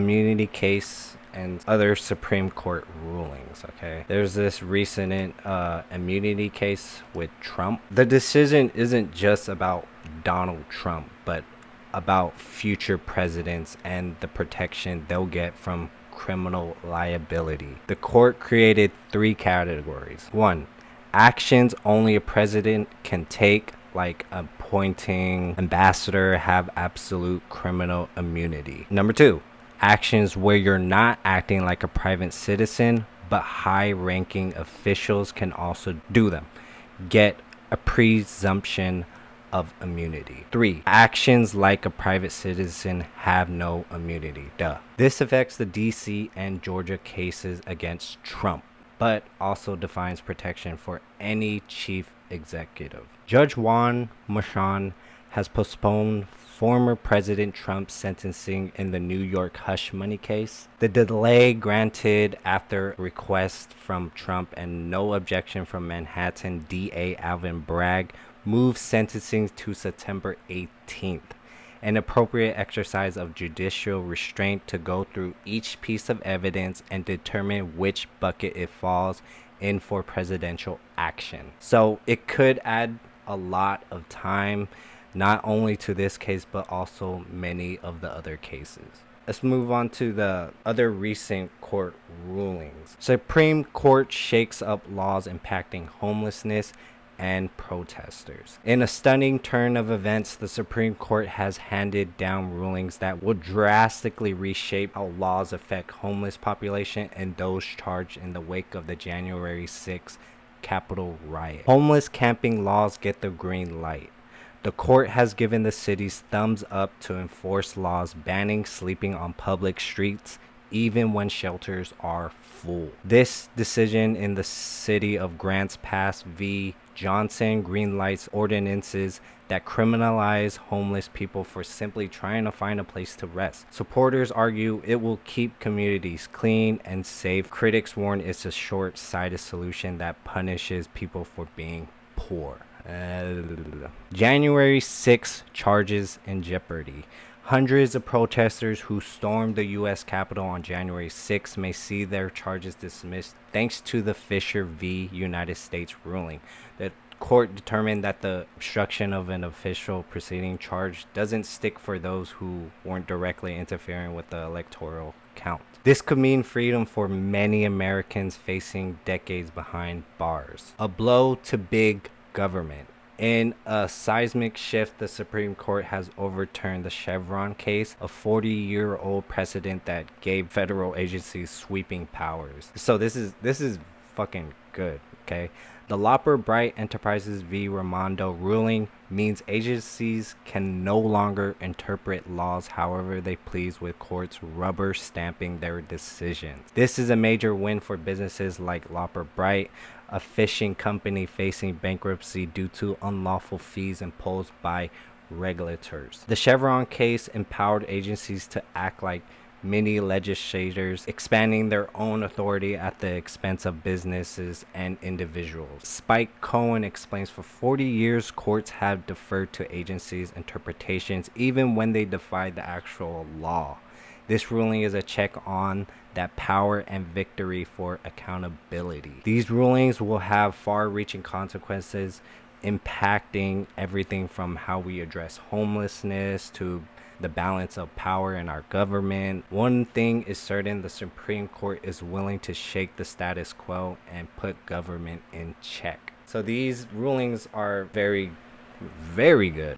Immunity case and other Supreme Court rulings. Okay, there's this recent immunity case with Trump. The decision isn't just about Donald Trump, but about future presidents and the protection they'll get from criminal liability. The court created 3 categories. 1, actions only a president can take, like appointing ambassador, have absolute criminal immunity. Number 2, actions where you're not acting like a private citizen, but high-ranking officials can also do them, get a presumption of immunity. 3, actions like a private citizen have no immunity. Duh. This affects the DC and Georgia cases against Trump, but also defines protection for any chief executive. Judge Juan Merchan has postponed former President Trump's sentencing in the New York hush money case. The delay, granted after request from Trump and no objection from Manhattan DA Alvin Bragg, moved sentencing to September 18th. An appropriate exercise of judicial restraint to go through each piece of evidence and determine which bucket it falls in for presidential action. So it could add a lot of time, not only to this case, but also many of the other cases. Let's move on to the other recent court rulings. Supreme Court shakes up laws impacting homelessness and protesters. In a stunning turn of events, the Supreme Court has handed down rulings that will drastically reshape how laws affect homeless population and those charged in the wake of the January 6th Capitol riot. Homeless camping laws get the green light. The court has given the city's thumbs up to enforce laws banning sleeping on public streets even when shelters are full. This decision in the city of Grants Pass v. Johnson greenlights ordinances that criminalize homeless people for simply trying to find a place to rest. Supporters argue it will keep communities clean and safe. Critics warn it's a short-sighted solution that punishes people for being poor. January 6 charges in jeopardy. Hundreds of protesters who stormed the U.S. Capitol on January 6 may see their charges dismissed thanks to the Fisher v. United States ruling. The court determined that the obstruction of an official proceeding charge doesn't stick for those who weren't directly interfering with the electoral count. This could mean freedom for many Americans facing decades behind bars. A blow to big government. In a seismic shift, the Supreme Court has overturned the Chevron case, a 40-year-old precedent that gave federal agencies sweeping powers. So this is fucking good, okay? The Loper Bright Enterprises v. Raimondo ruling means agencies can no longer interpret laws however they please, with courts rubber stamping their decisions. This is a major win for businesses like Loper Bright, a fishing company facing bankruptcy due to unlawful fees imposed by regulators. The Chevron case empowered agencies to act like mini legislators, expanding their own authority at the expense of businesses and individuals. Spike Cohen explains, for 40 years, courts have deferred to agencies' interpretations even when they defied the actual law. This ruling is a check on that power and victory for accountability. These rulings will have far-reaching consequences, impacting everything from how we address homelessness to the balance of power in our government. One thing is certain: the Supreme Court is willing to shake the status quo and put government in check. So these rulings are very, very good.